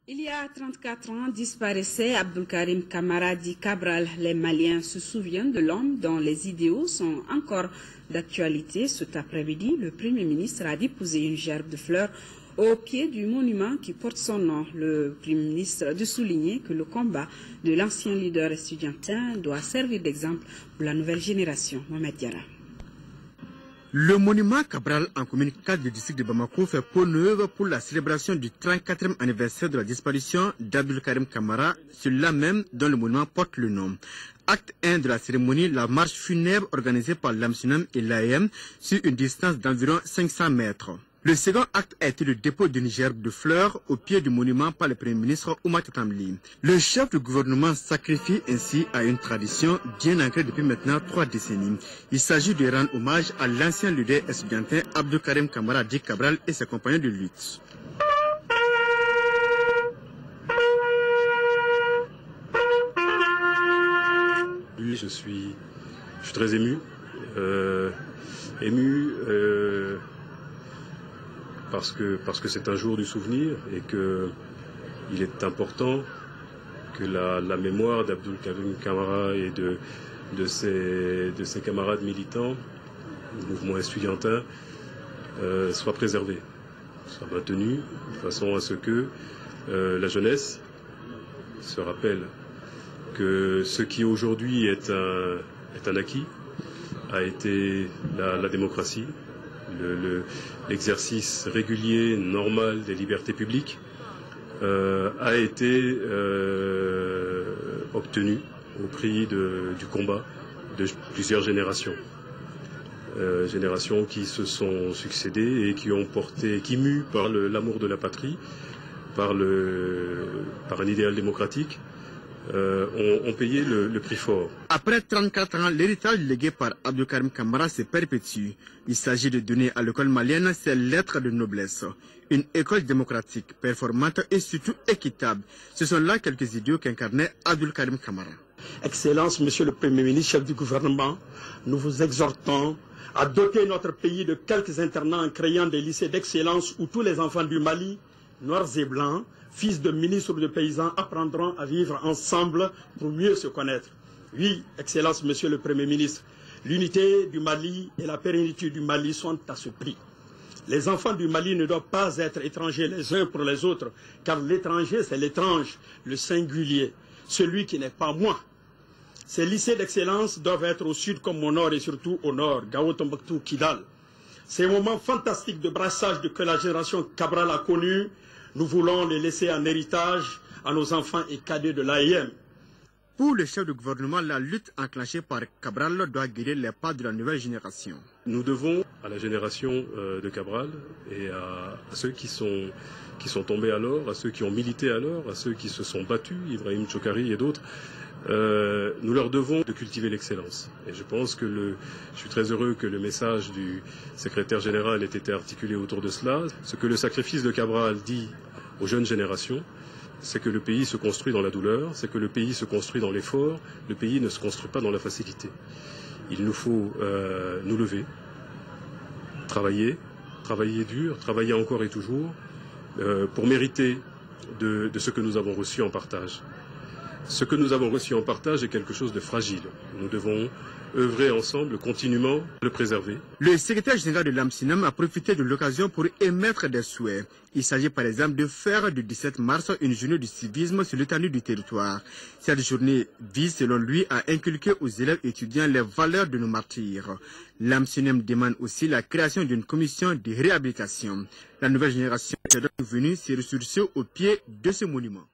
Il y a 34 ans, disparaissait Abdulkarim Kamara dit Cabral. Les Maliens se souviennent de l'homme dont les idéaux sont encore d'actualité. Cet après-midi, le Premier ministre a déposé une gerbe de fleurs au pied du monument qui porte son nom. Le Premier ministre a souligné que le combat de l'ancien leader estudiantin doit servir d'exemple pour la nouvelle génération. Mohamed Diarra. Le monument Cabral en commune 4 du district de Bamako fait peau neuve pour la célébration du 34e anniversaire de la disparition d'Abdulkarim Kamara, celui-là même dont le monument porte le nom. Acte 1 de la cérémonie, la marche funèbre organisée par l'AMSUNAM et l'AEM sur une distance d'environ 500 mètres. Le second acte a été le dépôt d'une gerbe de fleurs au pied du monument par le Premier ministre Oumar Tatamli. Le chef du gouvernement sacrifie ainsi à une tradition bien ancrée depuis maintenant 3 décennies. Il s'agit de rendre hommage à l'ancien leader estudiantin Abdulkarim Kamara dit Cabral et ses compagnons de lutte. Je suis très ému. Parce que c'est un jour du souvenir et qu'il est important que la mémoire d'Abdulkarim Kamara et de ses camarades militants du mouvement estudiantin soit préservée, soit maintenue, de façon à ce que la jeunesse se rappelle que ce qui aujourd'hui est un acquis a été la démocratie, l'exercice régulier, normal des libertés publiques a été obtenu au prix du combat de plusieurs générations. Générations qui se sont succédées et qui mues par l'amour de la patrie, par un idéal démocratique, ont payé le prix fort. Après 34 ans, l'héritage légué par Abdulkarim Kamara se perpétue. Il s'agit de donner à l'école malienne ses lettres de noblesse. Une école démocratique, performante et surtout équitable. Ce sont là quelques idéaux qu'incarnait Abdulkarim Kamara. Excellence, Monsieur le Premier ministre, chef du gouvernement, nous vous exhortons à doter notre pays de quelques internats en créant des lycées d'excellence où tous les enfants du Mali, noirs et blancs, fils de ministres ou de paysans, apprendront à vivre ensemble pour mieux se connaître. Oui, Excellence, Monsieur le Premier ministre, l'unité du Mali et la pérennité du Mali sont à ce prix. Les enfants du Mali ne doivent pas être étrangers les uns pour les autres, car l'étranger, c'est l'étrange, le singulier, celui qui n'est pas moi. Ces lycées d'excellence doivent être au sud comme au nord et surtout au nord, Gao, Tombouctou, Kidal. Ces moments fantastiques de brassage que la génération Cabral a connus, nous voulons les laisser en héritage à nos enfants et cadets de l'AEM. Pour le chef du gouvernement, la lutte enclenchée par Cabral doit guider les pas de la nouvelle génération. Nous devons à la génération de Cabral et à ceux qui sont tombés alors, à ceux qui ont milité alors, à ceux qui se sont battus, Ibrahim Chokari et d'autres, nous leur devons de cultiver l'excellence. Et je pense que je suis très heureux que le message du secrétaire général ait été articulé autour de cela. Ce que le sacrifice de Cabral dit aux jeunes générations, c'est que le pays se construit dans la douleur, c'est que le pays se construit dans l'effort, le pays ne se construit pas dans la facilité. Il nous faut nous lever, travailler dur, travailler encore et toujours, pour mériter de ce que nous avons reçu en partage. Ce que nous avons reçu en partage est quelque chose de fragile. Nous devons œuvrer ensemble, continuellement, le préserver. Le secrétaire général de l'AMSUNAM a profité de l'occasion pour émettre des souhaits. Il s'agit par exemple de faire du 17 mars une journée du civisme sur l'étendue du territoire. Cette journée vise, selon lui, à inculquer aux élèves étudiants les valeurs de nos martyrs. L'AMSUNAM demande aussi la création d'une commission de réhabilitation. La nouvelle génération est donc venue se ressourcer au pied de ce monument.